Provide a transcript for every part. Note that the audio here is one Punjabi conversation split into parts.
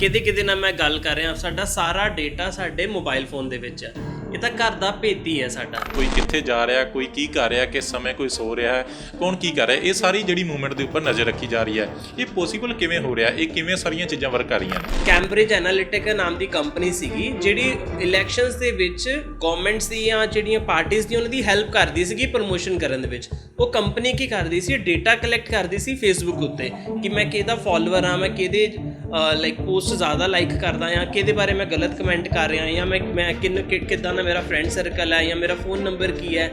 ਕਿਤੇ ਨਾ ਮੈਂ ਗੱਲ ਕਰ ਰਿਹਾ, ਸਾਡਾ ਸਾਰਾ ਡੇਟਾ ਸਾਡੇ ਮੋਬਾਈਲ ਫੋਨ ਦੇ ਵਿੱਚ ਹੈ। ਇਹ ਤਾਂ ਘਰ ਦਾ ਭੇਤੀ ਹੈ ਸਾਡਾ। ਕੋਈ ਕਿੱਥੇ ਜਾ ਰਿਹਾ, ਕੋਈ ਕੀ ਕਰ ਰਿਹਾ, ਕਿਸ ਸਮੇਂ ਕੋਈ ਸੋ ਰਿਹਾ ਹੈ, ਕੌਣ ਕੀ ਕਰ ਰਿਹਾ, ਇਹ ਸਾਰੀ ਜਿਹੜੀ ਮੂਵਮੈਂਟ ਦੇ ਉੱਪਰ ਨਜ਼ਰ ਰੱਖੀ ਜਾ ਰਹੀ ਹੈ। ਇਹ ਪੋਸੀਬਲ ਕਿਵੇਂ ਹੋ ਰਿਹਾ, ਇਹ ਕਿਵੇਂ ਸਾਰੀਆਂ ਚੀਜ਼ਾਂ ਵਰਕ ਕਰ ਰਹੀਆਂ ਨੇ। ਕੈਂਬਰਿਜ ਐਨਾਲਿਟਿਕਾ ਨਾਮ ਦੀ ਕੰਪਨੀ ਸੀਗੀ ਜਿਹੜੀ ਇਲੈਕਸ਼ਨਸ ਦੇ ਵਿੱਚ ਗਵਰਨਮੈਂਟਸ ਦੀ ਜਾਂ ਜਿਹੜੀਆਂ ਪਾਰਟੀਆਂ ਦੀ ਉਹਨਾਂ ਦੀ ਹੈਲਪ ਕਰਦੀ ਸੀਗੀ ਪ੍ਰਮੋਸ਼ਨ ਕਰਨ ਦੇ ਵਿੱਚ। ਉਹ ਕੰਪਨੀ ਕੀ ਕਰਦੀ ਸੀ, ਡੇਟਾ ਕਲੈਕਟ ਕਰਦੀ ਸੀ ਫੇਸਬੁੱਕ ਉੱਤੇ ਕਿ ਮੈਂ ਕਿਹਦਾ ਫੋਲੋਅਰ ਹਾਂ, ਮੈਂ ਕਿਹਦੇ ਪੋਸਟ ਜ਼ਿਆਦਾ ਲਾਈਕ ਕਰਦਾ ਹਾਂ, ਕਿਹਦੇ ਬਾਰੇ ਮੈਂ ਗਲਤ ਕਮੈਂਟ ਕਰ ਰਿਹਾ ਜਾਂ ਮੈਂ ਕਿੱਦਾਂ ਦਾ ਮੇਰਾ ਫਰੈਂਡ ਸਰਕਲ ਹੈ ਜਾਂ ਮੇਰਾ ਫ਼ੋਨ ਨੰਬਰ ਕੀ ਹੈ।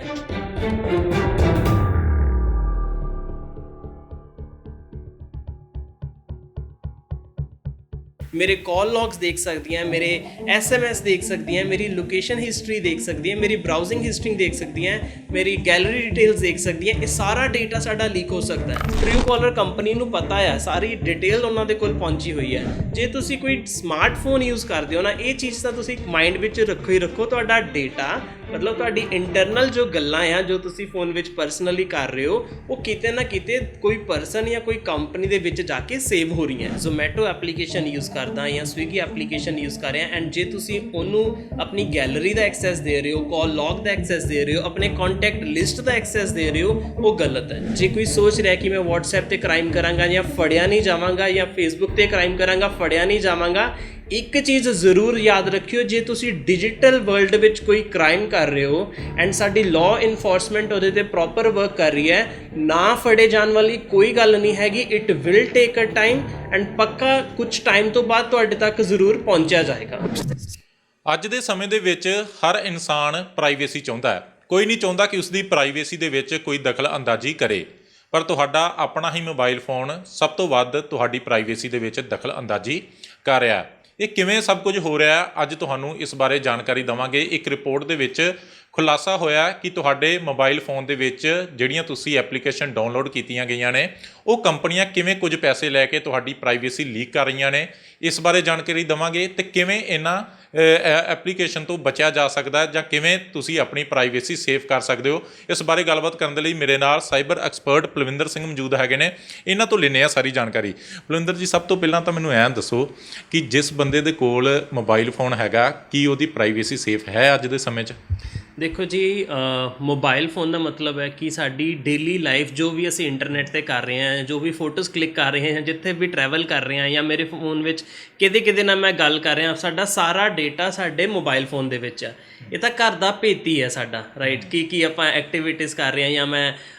ਮੇਰੇ ਕਾਲ ਲੌਗਸ ਦੇਖ ਸਕਦੀਆਂ, ਮੇਰੇ SMS ਦੇਖ ਸਕਦੀਆਂ, ਮੇਰੀ ਲੋਕੇਸ਼ਨ ਹਿਸਟਰੀ ਦੇਖ ਸਕਦੀਆਂ, ਮੇਰੀ ਬਰਾਊਜ਼ਿੰਗ ਹਿਸਟਰੀ ਦੇਖ ਸਕਦੀਆਂ, ਮੇਰੀ ਗੈਲਰੀ ਡਿਟੇਲਸ ਦੇਖ ਸਕਦੀਆਂ। ਇਹ ਸਾਰਾ ਡੇਟਾ ਸਾਡਾ ਲੀਕ ਹੋ ਸਕਦਾ ਹੈ। ਟਰੂਕਾਲਰ ਕੰਪਨੀ ਨੂੰ ਪਤਾ ਹੈ, ਸਾਰੀ ਡਿਟੇਲ ਉਹਨਾਂ ਦੇ ਕੋਲ ਪਹੁੰਚੀ ਹੋਈ ਹੈ। ਜੇ ਤੁਸੀਂ ਕੋਈ ਸਮਾਰਟਫੋਨ ਯੂਜ਼ ਕਰਦੇ ਹੋ ਨਾ, ਇਹ ਚੀਜ਼ ਤਾਂ ਤੁਸੀਂ ਮਾਈਂਡ ਵਿੱਚ ਰੱਖੋ ਹੀ ਰੱਖੋ, ਤੁਹਾਡਾ ਡੇਟਾ ਮਤਲਬ ਤੁਹਾਡੀ ਇੰਟਰਨਲ ਜੋ ਗੱਲਾਂ ਆ ਜੋ ਤੁਸੀਂ ਫੋਨ ਵਿੱਚ ਪਰਸਨਲੀ ਕਰ ਰਹੇ ਹੋ, ਉਹ ਕਿਤੇ ਨਾ ਕਿਤੇ ਕੋਈ ਪਰਸਨ ਜਾਂ ਕੋਈ ਕੰਪਨੀ ਦੇ ਵਿੱਚ ਜਾ ਕੇ ਸੇਵ ਹੋ ਰਹੀਆਂ। ਜ਼ੋਮੈਟੋ ਐਪਲੀਕੇਸ਼ਨ ਯੂਜ਼ ਕਰਦਾ ਜਾਂ ਸਵਿਗੀ ਐਪਲੀਕੇਸ਼ਨ ਯੂਜ਼ ਕਰ ਰਿਹਾ, ਐਂਡ ਜੇ ਤੁਸੀਂ ਉਹਨੂੰ ਆਪਣੀ ਗੈਲਰੀ ਦਾ ਐਕਸੈਸ ਦੇ ਰਹੇ ਹੋ, ਕਾਲ ਲੌਗ ਦਾ ਐਕਸੈਸ ਦੇ ਰਹੇ ਹੋ, ਆਪਣੇ ਕੰਟੈਕਟ ਲਿਸਟ ਦਾ ਐਕਸੈਸ ਦੇ ਰਹੇ ਹੋ, ਉਹ ਗਲਤ ਹੈ। ਜੇ ਕੋਈ ਸੋਚ ਰਿਹਾ ਕਿ ਮੈਂ WhatsApp ਤੇ ਕ੍ਰਾਈਮ ਕਰਾਂਗਾ ਜਾਂ ਫੜਿਆ ਨਹੀਂ ਜਾਵਾਂਗਾ ਜਾਂ Facebook ਤੇ ਕ੍ਰਾਈਮ ਕਰਾਂਗਾ ਫੜਿਆ ਨਹੀਂ ਜਾਵਾਂਗਾ, ਇੱਕ ਚੀਜ਼ ਜ਼ਰੂਰ ਯਾਦ ਰੱਖਿਓ, ਜੇ ਤੁਸੀਂ ਡਿਜੀਟਲ ਵਰਲਡ ਵਿੱਚ ਕੋਈ ਕ੍ਰਾਈਮ ਕਰ ਰਹੇ ਹੋ ਐਂਡ ਸਾਡੀ ਲਾਅ ਇਨਫੋਰਸਮੈਂਟ ਉਹਦੇ ਤੇ ਪ੍ਰੋਪਰ ਵਰਕ ਕਰ ਰਹੀ ਹੈ, ਨਾ ਫੜੇ ਜਾਣ ਵਾਲੀ ਕੋਈ ਗੱਲ ਨਹੀਂ ਹੈਗੀ। It will take a time and ਪੱਕਾ ਕੁਝ ਟਾਈਮ ਤੋਂ ਬਾਅਦ ਤੁਹਾਡੇ ਤੱਕ ਜ਼ਰੂਰ ਪਹੁੰਚਿਆ ਜਾਏਗਾ। ਅੱਜ ਦੇ ਸਮੇਂ ਦੇ ਵਿੱਚ ਹਰ ਇਨਸਾਨ ਪ੍ਰਾਈਵੇਸੀ ਚਾਹੁੰਦਾ ਹੈ। ਕੋਈ ਨਹੀਂ ਚਾਹੁੰਦਾ ਕਿ ਉਸਦੀ ਪ੍ਰਾਈਵੇਸੀ ਦੇ ਵਿੱਚ ਕੋਈ ਦਖਲ ਅੰਦਾਜ਼ੀ ਕਰੇ, ਪਰ ਤੁਹਾਡਾ ਆਪਣਾ ਹੀ ਮੋਬਾਈਲ ਫੋਨ ਸਭ ਤੋਂ ਵੱਧ ਤੁਹਾਡੀ ਪ੍ਰਾਈਵੇਸੀ ਦੇ ਵਿੱਚ ਦਖਲ ਅੰਦਾਜ਼ੀ ਕਰ ਰਿਹਾ। ਇਹ ਕਿਵੇਂ ਸਭ ਕੁਝ ਹੋ ਰਿਹਾ, ਅੱਜ ਤੁਹਾਨੂੰ ਇਸ ਬਾਰੇ ਜਾਣਕਾਰੀ ਦੇਵਾਂਗੇ। ਇੱਕ ਰਿਪੋਰਟ ਦੇ ਵਿੱਚ ਖੁਲਾਸਾ ਹੋਇਆ ਕਿ ਤੁਹਾਡੇ ਮੋਬਾਈਲ ਫੋਨ ਦੇ ਵਿੱਚ ਜਿਹੜੀਆਂ ਤੁਸੀਂ ਐਪਲੀਕੇਸ਼ਨ ਡਾਊਨਲੋਡ ਕੀਤੀਆਂ ਗਈਆਂ ਨੇ, ਉਹ ਕੰਪਨੀਆਂ ਕਿਵੇਂ ਕੁਝ ਪੈਸੇ ਲੈ ਕੇ ਤੁਹਾਡੀ ਪ੍ਰਾਈਵੇਸੀ ਲੀਕ ਕਰ ਰਹੀਆਂ ਨੇ। ਇਸ ਬਾਰੇ ਜਾਣਕਾਰੀ ਦੇਵਾਂਗੇ ਤੇ ਕਿਵੇਂ ਇਹਨਾਂ ਐਪਲੀਕੇਸ਼ਨ ਤੋਂ ਬਚਿਆ ਜਾ ਸਕਦਾ ਹੈ ਜਾਂ ਕਿਵੇਂ ਤੁਸੀਂ ਆਪਣੀ ਪ੍ਰਾਈਵੇਸੀ ਸੇਵ ਕਰ ਸਕਦੇ ਹੋ। ਇਸ ਬਾਰੇ ਗੱਲਬਾਤ ਕਰਨ ਦੇ ਲਈ ਮੇਰੇ ਨਾਲ ਸਾਈਬਰ ਐਕਸਪਰਟ ਪਲਵਿੰਦਰ ਸਿੰਘ ਮੌਜੂਦ ਹੈਗੇ ਨੇ। ਇਹਨਾਂ ਤੋਂ ਲੈਂਦੇ ਹਾਂ ਸਾਰੀ ਜਾਣਕਾਰੀ। ਪਲਵਿੰਦਰ ਜੀ, ਸਭ ਤੋਂ ਪਹਿਲਾਂ ਤਾਂ ਮੈਨੂੰ ਐਂ ਦੱਸੋ ਕਿ ਜਿਸ ਬੰਦੇ ਦੇ ਕੋਲ ਮੋਬਾਈਲ ਫੋਨ ਹੈਗਾ, ਕੀ ਉਹਦੀ ਪ੍ਰਾਈਵੇਸੀ ਸੇਫ ਹੈ ਅੱਜ ਦੇ ਸਮੇਂ 'ਚ? ਦੇਖੋ ਜੀ, ਮੋਬਾਈਲ ਫੋਨ ਦਾ ਮਤਲਬ ਹੈ ਕਿ ਸਾਡੀ ਡੇਲੀ ਲਾਈਫ ਜੋ ਵੀ ਅਸੀਂ ਇੰਟਰਨੈਟ 'ਤੇ ਕਰ ਰਹੇ ਹਾਂ, ਜੋ ਵੀ ਫੋਟੋਜ਼ ਕਲਿੱਕ ਕਰ ਰਹੇ ਹਾਂ, ਜਿੱਥੇ ਵੀ ਟਰੈਵਲ ਕਰ ਰਹੇ ਹਾਂ, ਜਾਂ ਮੇਰੇ ਫੋਨ ਵਿੱਚ ਕਿਤੇ ਨਾਲ ਮੈਂ ਗੱਲ ਕਰ ਰਿਹਾ, ਸਾਡਾ ਸਾਰਾ ਡੇਟਾ ਸਾਡੇ ਮੋਬਾਈਲ ਫੋਨ ਦੇ ਵਿੱਚ ਹੈ। ਇਹ ਤਾਂ ਘਰ ਦਾ ਭੇਤੀ ਹੈ ਸਾਡਾ, ਰਾਈਟ। ਕੀ ਆਪਾਂ ਐਕਟੀਵਿਟੀਜ਼ ਕਰ ਰਹੇ ਹਾਂ ਜਾਂ ਮੈਂ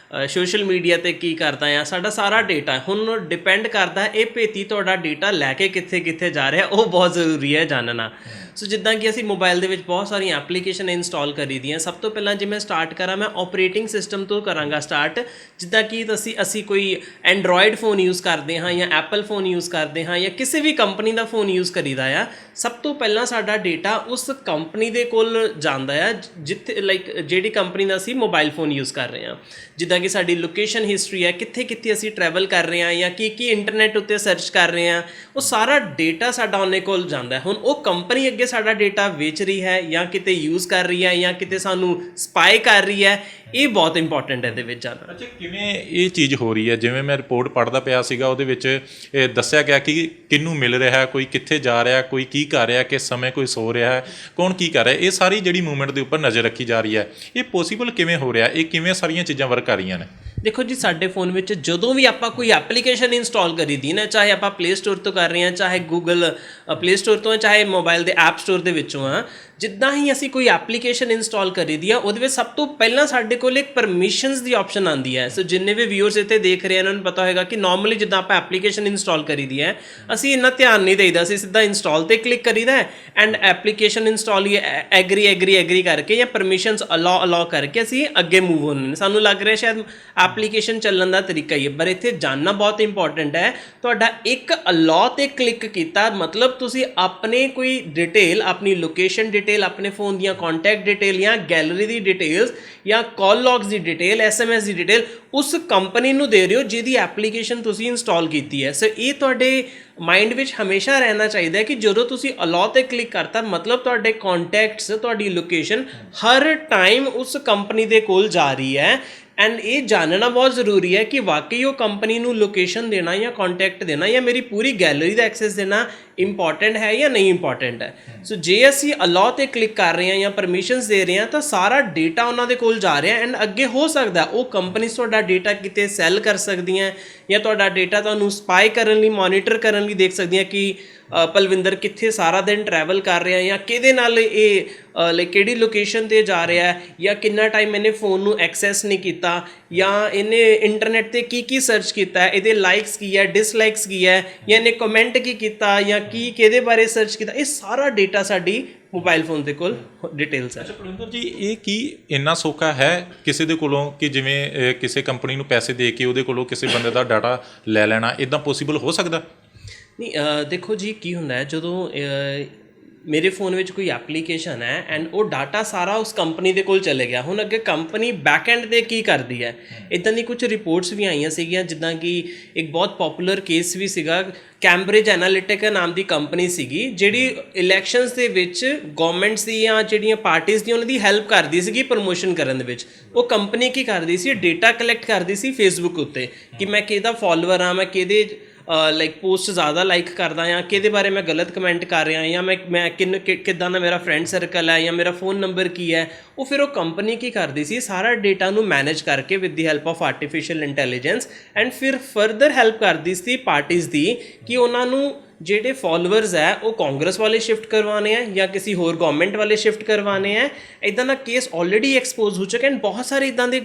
ਸੋਸ਼ਲ ਮੀਡੀਆ 'ਤੇ ਕੀ ਕਰਦਾ ਹਾਂ, ਸਾਡਾ ਸਾਰਾ ਡੇਟਾ ਹੁਣ ਡਿਪੈਂਡ ਕਰਦਾ ਇਹ ਭੇਤੀ ਤੁਹਾਡਾ ਡੇਟਾ ਲੈ ਕੇ ਕਿੱਥੇ ਜਾ ਰਿਹਾ, ਉਹ ਬਹੁਤ ਜ਼ਰੂਰੀ ਹੈ ਜਾਣਨਾ। ਸੋ ਜਿੱਦਾਂ ਕਿ ਅਸੀਂ ਮੋਬਾਈਲ ਦੇ ਵਿੱਚ ਬਹੁਤ ਸਾਰੀਆਂ ਐਪਲੀਕੇਸ਼ਨ ਇੰਸਟਾਲ ਕਰੀ ਦੀਆਂ। ਸਭ ਤੋਂ ਪਹਿਲਾਂ ਜੇ ਮੈਂ ਸਟਾਰਟ ਕਰਾਂ, ਮੈਂ ਆਪਰੇਟਿੰਗ ਸਿਸਟਮ ਤੋਂ ਕਰਾਂਗਾ ਸਟਾਰਟ। ਜਿੱਦਾਂ ਕਿ ਅਸੀਂ ਕੋਈ ਐਂਡਰੋਇਡ ਫੋਨ ਯੂਜ਼ ਕਰਦੇ ਹਾਂ ਜਾਂ ਐਪਲ ਫੋਨ ਯੂਜ਼ ਕਰਦੇ ਹਾਂ ਜਾਂ ਕਿਸੇ ਵੀ ਕੰਪਨੀ ਦਾ ਫੋਨ ਯੂਜ਼ ਕਰੀਦਾ ਆ, ਸਭ ਤੋਂ ਪਹਿਲਾਂ ਸਾਡਾ ਡੇਟਾ ਉਸ ਕੰਪਨੀ ਦੇ ਕੋਲ ਜਾਂਦਾ ਆ ਜਿੱਥੇ ਜਿਹੜੀ ਕੰਪਨੀ ਦਾ ਅਸੀਂ ਮੋਬਾਈਲ ਫੋਨ ਯੂਜ਼ ਕਰ ਰਹੇ ਹਾਂ। ਜਿੱਦਾਂ ਕਿ ਸਾਡੀ ਲੋਕੇਸ਼ਨ ਹਿਸਟਰੀ ਹੈ, ਕਿੱਥੇ ਅਸੀਂ ਟਰੈਵਲ ਕਰ ਰਹੇ ਹਾਂ ਜਾਂ ਕੀ ਇੰਟਰਨੈਟ ਉੱਤੇ ਸਰਚ ਕਰ ਰਹੇ ਹਾਂ, ਉਹ ਸਾਰਾ ਡੇਟਾ ਸਾਡਾ ਉਹਨੇ ਕੋਲ ਜਾਂਦਾ। ਹੁਣ ਉਹ ਕੰਪਨੀ ਅੱਗੇ ਸਾਡਾ ਡੇਟਾ ਵੇਚ ਰਹੀ ਹੈ ਜਾਂ ਕਿਤੇ ਯੂਜ਼ ਕਰ ਰਹੀ ਹੈ ਜਾਂ ਕਿਤੇ ਸਾਨੂੰ ਸਪਾਈ ਕਰ ਰਹੀ ਹੈ, ਇਹ ਬਹੁਤ ਇੰਪੋਰਟੈਂਟ ਹੈ ਇਹਦੇ ਵਿੱਚ ਜਾਣਨਾ। ਅੱਛਾ, ਕਿਵੇਂ ਇਹ ਚੀਜ਼ ਹੋ ਰਹੀ ਹੈ? ਜਿਵੇਂ ਮੈਂ ਰਿਪੋਰਟ ਪੜ੍ਹਦਾ ਪਿਆ ਸੀਗਾ, ਉਹਦੇ ਵਿੱਚ ਇਹ ਦੱਸਿਆ ਗਿਆ ਕਿ ਕਿਹਨੂੰ ਮਿਲ ਰਿਹਾ, ਕੋਈ ਕਿੱਥੇ ਜਾ ਰਿਹਾ, ਕੋਈ ਕੀ ਕਰ ਰਿਹਾ, ਕਿਸ ਸਮੇਂ ਕੋਈ ਸੋ ਰਿਹਾ ਹੈ, ਕੌਣ ਕੀ ਕਰ ਰਿਹਾ। ਇਹ ਸਾਰੀ ਜਿਹੜੀ ਮੂਵਮੈਂਟ ਦੇ ਉੱਪਰ ਨਜ਼ਰ ਰੱਖੀ ਜਾ ਰਹੀ ਹੈ। ਇਹ ਪੋਸੀਬਲ ਕਿਵੇਂ ਹੋ ਰਿਹਾ, ਇਹ ਕਿਵੇਂ ਸਾਰੀਆਂ ਚੀਜ਼ਾਂ ਵਰਕ ਕਰ ਰਹੀਆਂ ਨੇ? ਦੇਖੋ ਜੀ, ਸਾਡੇ ਫੋਨ ਵਿੱਚ ਜਦੋਂ ਵੀ ਆਪਾਂ ਕੋਈ ਐਪਲੀਕੇਸ਼ਨ ਇੰਸਟਾਲ ਕਰੀਦੀ ਨਾ, ਚਾਹੇ ਆਪਾਂ ਪਲੇ ਸਟੋਰ ਤੋਂ ਕਰ ਰਹੇ ਹਾਂ, ਚਾਹੇ ਗੂਗਲ ਪਲੇ ਸਟੋਰ ਤੋਂ, ਚਾਹੇ ਮੋਬਾਈਲ ਦੇ ਐਪ ਸਟੋਰ ਦੇ ਵਿੱਚੋਂ ਆ, ਜਿੱਦਾਂ ਹੀ ਅਸੀਂ ਕੋਈ ਐਪਲੀਕੇਸ਼ਨ ਇੰਸਟਾਲ ਕਰੀਦੀ ਆ, ਉਹਦੇ ਵਿੱਚ ਸਭ ਤੋਂ ਪਹਿਲਾਂ ਸਾਡੇ ਕੋਲ ਇੱਕ ਪਰਮਿਸ਼ਨਸ ਦੀ ਆਪਸ਼ਨ ਆਉਂਦੀ ਹੈ। ਸੋ ਜਿੰਨੇ ਵੀ ਵਿਊਅਰਸ ਇੱਥੇ ਦੇਖ ਰਹੇ ਇਹਨਾਂ ਨੂੰ ਪਤਾ ਹੋਏਗਾ ਕਿ ਨਾਰਮਲੀ ਜਿੱਦਾਂ ਆਪਾਂ ਐਪਲੀਕੇਸ਼ਨ ਇੰਸਟਾਲ ਕਰੀਦੀ ਹੈ, ਅਸੀਂ ਇੰਨਾ ਧਿਆਨ ਨਹੀਂ ਦੇਈਦਾ, ਅਸੀਂ ਸਿੱਧਾ ਇੰਸਟਾਲ 'ਤੇ ਕਲਿੱਕ ਕਰੀਦਾ ਐਂਡ ਐਪਲੀਕੇਸ਼ਨ ਇੰਸਟਾਲ ਹੀ ਐਗਰੀ ਕਰਕੇ ਜਾਂ ਪਰਮਿਸ਼ਨਸ ਅਲਾਓ ਕਰਕੇ ਅਸੀਂ ਅੱਗੇ ਮੂਵ ਹੁੰਦੇ ਨੇ। ਸਾਨੂੰ ਲੱਗ ਰਿਹਾ ਸ਼ਾਇਦ ਐਪਲੀਕੇਸ਼ਨ ਚੱਲਣ ਦਾ ਤਰੀਕਾ ਹੀ ਹੈ, ਪਰ ਇੱਥੇ ਜਾਣਨਾ ਬਹੁਤ ਇੰਪੋਰਟੈਂਟ ਹੈ। ਤੁਹਾਡਾ ਇੱਕ ਅਲਾਓ 'ਤੇ ਕਲਿੱਕ ਕੀਤਾ ਮਤਲਬ ਤੁਸੀਂ ਆਪਣੇ ਕੋਈ ਡਿਟੇਲ, ਆਪਣੀ ਲੋਕੇਸ਼ਨ ਡਿਟੇਲ, ਆਪਣੇ ਫੋਨ ਦੀਆਂ ਕੰਟੈਕਟ ਡਿਟੇਲ ਜਾਂ ਗੈਲਰੀ ਦੀ ਡਿਟੇਲਸ ਜਾਂ ਕਾਲ ਲੌਗਸ ਦੀ ਡਿਟੇਲ, SMS ਦੀ ਡਿਟੇਲ ਉਸ ਕੰਪਨੀ ਨੂੰ ਦੇ ਰਹੇ ਹੋ ਜਿਹਦੀ ਐਪਲੀਕੇਸ਼ਨ ਤੁਸੀਂ ਇੰਸਟਾਲ ਕੀਤੀ ਹੈ। ਸੋ ਇਹ ਤੁਹਾਡੇ ਮਾਈਂਡ ਵਿੱਚ ਹਮੇਸ਼ਾ ਰਹਿਣਾ ਚਾਹੀਦਾ ਹੈ ਕਿ ਜਦੋਂ ਤੁਸੀਂ ਅਲਾਓ 'ਤੇ ਕਲਿੱਕ ਕਰਤਾ ਮਤਲਬ ਤੁਹਾਡੇ ਕੰਟੈਕਟਸ, ਤੁਹਾਡੀ ਲੋਕੇਸ਼ਨ ਹਰ ਟਾਈਮ ਉਸ ਕੰਪਨੀ ਦੇ ਕੋਲ ਜਾ ਰਹੀ ਹੈ ਐਂਡ ਇਹ ਜਾਣਨਾ ਬਹੁਤ ਜ਼ਰੂਰੀ ਹੈ ਕਿ ਵਾਕਈ ਉਹ ਕੰਪਨੀ ਨੂੰ ਲੋਕੇਸ਼ਨ ਦੇਣਾ ਜਾਂ ਕੰਟੈਕਟ ਦੇਣਾ ਜਾਂ ਮੇਰੀ ਪੂਰੀ ਗੈਲਰੀ ਦਾ ਐਕਸੈਸ ਦੇਣਾ ਇੰਪੋਰਟੈਂਟ ਹੈ ਜਾਂ ਨਹੀਂ ਇੰਪੋਰਟੈਂਟ ਹੈ। ਸੋ ਜੇ ਅਸੀਂ ਅਲਾਓ 'ਤੇ ਕਲਿੱਕ ਕਰ ਰਹੇ ਹਾਂ ਜਾਂ ਪਰਮਿਸ਼ਨਸ ਦੇ ਰਹੇ ਹਾਂ ਤਾਂ ਸਾਰਾ ਡੇਟਾ ਉਹਨਾਂ ਦੇ ਕੋਲ ਜਾ ਰਿਹਾ ਐਂਡ ਅੱਗੇ ਹੋ ਸਕਦਾ ਉਹ ਕੰਪਨੀਜ਼ ਤੁਹਾਡਾ ਡੇਟਾ ਕਿਤੇ ਸੈੱਲ ਕਰ ਸਕਦੀਆਂ ਜਾਂ ਤੁਹਾਡਾ ਡੇਟਾ ਤੁਹਾਨੂੰ ਸਪਾਈ ਕਰਨ ਲਈ ਮੋਨੀਟਰ ਕਰਨ ਲਈ ਦੇਖ ਸਕਦੀਆਂ ਕਿ ਪਲਵਿੰਦਰ ਕਿੱਥੇ ਸਾਰਾ ਦਿਨ ਟਰੈਵਲ ਕਰ ਰਿਹਾ ਜਾਂ ਕਿਹਦੇ ਨਾਲ ਇਹ ਲਾਈਕ ਕਿਹੜੀ ਲੋਕੇਸ਼ਨ 'ਤੇ ਜਾ ਰਿਹਾ ਜਾਂ ਕਿੰਨਾ ਟਾਈਮ ਇਹਨੇ ਫ਼ੋਨ ਨੂੰ ਐਕਸੈਸ ਨਹੀਂ ਕੀਤਾ ਜਾਂ ਇਹਨੇ ਇੰਟਰਨੈਟ 'ਤੇ ਕੀ ਸਰਚ ਕੀਤਾ, ਇਹਦੇ ਲਾਈਕਸ ਕੀ ਹੈ, ਡਿਸਲਾਈਕਸ ਕੀ ਹੈ, ਜਾਂ ਇਹਨੇ ਕਮੈਂਟ ਕੀ ਕੀਤਾ ਜਾਂ ਕਿਹਦੇ ਬਾਰੇ ਸਰਚ ਕੀਤਾ, ਇਹ ਸਾਰਾ ਡੇਟਾ ਸਾਡੀ ਮੋਬਾਈਲ ਫੋਨ ਦੇ ਕੋਲ ਡਿਟੇਲਸ ਹੈ। ਪਰਵਿੰਦਰ ਜੀ ਇਹ ਕੀ ਇੰਨਾ ਸੌਖਾ ਹੈ ਕਿਸੇ ਦੇ ਕੋਲੋਂ ਕਿ ਜਿਵੇਂ ਕਿਸੇ ਕੰਪਨੀ ਨੂੰ ਪੈਸੇ ਦੇ ਕੇ ਉਹਦੇ ਕੋਲੋਂ ਕਿਸੇ ਬੰਦੇ ਦਾ ਡਾਟਾ ਲੈ ਲੈਣਾ, ਇੱਦਾਂ ਪੋਸੀਬਲ ਹੋ ਸਕਦਾ? ਨਹੀਂ, ਦੇਖੋ ਜੀ ਕੀ ਹੁੰਦਾ ਹੈ ਜਦੋਂ ਮੇਰੇ ਫ਼ੋਨ ਵਿੱਚ ਕੋਈ ਐਪਲੀਕੇਸ਼ਨ ਹੈ ਐਂਡ ਉਹ ਡਾਟਾ ਸਾਰਾ ਉਸ ਕੰਪਨੀ ਦੇ ਕੋਲ ਚਲੇ ਗਿਆ। ਹੁਣ ਅੱਗੇ ਕੰਪਨੀ ਬੈਕ ਐਂਡ 'ਤੇ ਕੀ ਕਰਦੀ ਹੈ, ਇੱਦਾਂ ਦੀ ਕੁਝ ਰਿਪੋਰਟਸ ਵੀ ਆਈਆਂ ਸੀਗੀਆਂ, ਜਿੱਦਾਂ ਕਿ ਇੱਕ ਬਹੁਤ ਪੋਪੂਲਰ ਕੇਸ ਵੀ ਸੀਗਾ, ਕੈਂਬਰਿਜ ਐਨਾਲਿਟਿਕਾ ਨਾਮ ਦੀ ਕੰਪਨੀ ਸੀਗੀ ਜਿਹੜੀ ਇਲੈਕਸ਼ਨਸ ਦੇ ਵਿੱਚ ਗਵਰਨਮੈਂਟਸ ਦੀ ਜਾਂ ਜਿਹੜੀਆਂ ਪਾਰਟੀਆਂ ਦੀ ਉਹਨਾਂ ਦੀ ਹੈਲਪ ਕਰਦੀ ਸੀਗੀ ਪ੍ਰਮੋਸ਼ਨ ਕਰਨ ਦੇ ਵਿੱਚ। ਉਹ ਕੰਪਨੀ ਕੀ ਕਰਦੀ ਸੀ, ਡੇਟਾ ਕਲੈਕਟ ਕਰਦੀ ਸੀ ਫੇਸਬੁੱਕ ਉੱਤੇ ਕਿ ਮੈਂ ਕਿਹਦਾ ਫੋਲੋਅਰ ਹਾਂ, ਮੈਂ ਕਿਹਦੇ ਲਾਈਕ ਪੋਸਟ ਜ਼ਿਆਦਾ ਲਾਈਕ ਕਰਦਾ ਜਾਂ ਕਿਹਦੇ ਬਾਰੇ ਮੈਂ ਗਲਤ ਕਮੈਂਟ ਕਰ ਰਿਹਾ ਜਾਂ ਮੈਂ ਕਿੱਦਾਂ ਦਾ ਮੇਰਾ ਫਰੈਂਡ ਸਰਕਲ ਹੈ ਜਾਂ ਮੇਰਾ ਫ਼ੋਨ ਨੰਬਰ ਕੀ ਹੈ। ਉਹ ਫਿਰ ਉਹ ਕੰਪਨੀ ਕੀ ਕਰਦੀ ਸੀ, ਸਾਰਾ ਡੇਟਾ ਨੂੰ ਮੈਨੇਜ ਕਰਕੇ with the help of artificial intelligence and ਫਿਰ ਫਰਦਰ ਹੈਲਪ ਕਰਦੀ ਸੀ ਪਾਰਟੀਜ਼ ਦੀ ਕਿ ਉਹਨਾਂ ਨੂੰ ਜਿਹੜੇ ਫੋਲੋਅਰਸ ਹੈ ਉਹ ਕਾਂਗਰਸ ਵਾਲੇ ਸ਼ਿਫਟ ਕਰਵਾਉਣੇ ਆ ਜਾਂ ਕਿਸੇ ਹੋਰ ਗਵਰਨਮੈਂਟ ਵਾਲੇ ਸ਼ਿਫਟ ਕਰਵਾਉਣੇ ਆ। ਇੱਦਾਂ ਦਾ ਕੇਸ ਆਲਰੇਡੀ ਐਕਸਪੋਜ਼ ਹੋ ਚੁੱਕਾ ਐਂਡ ਬਹੁਤ ਸਾਰੇ ਇੱਦਾਂ ਦੇ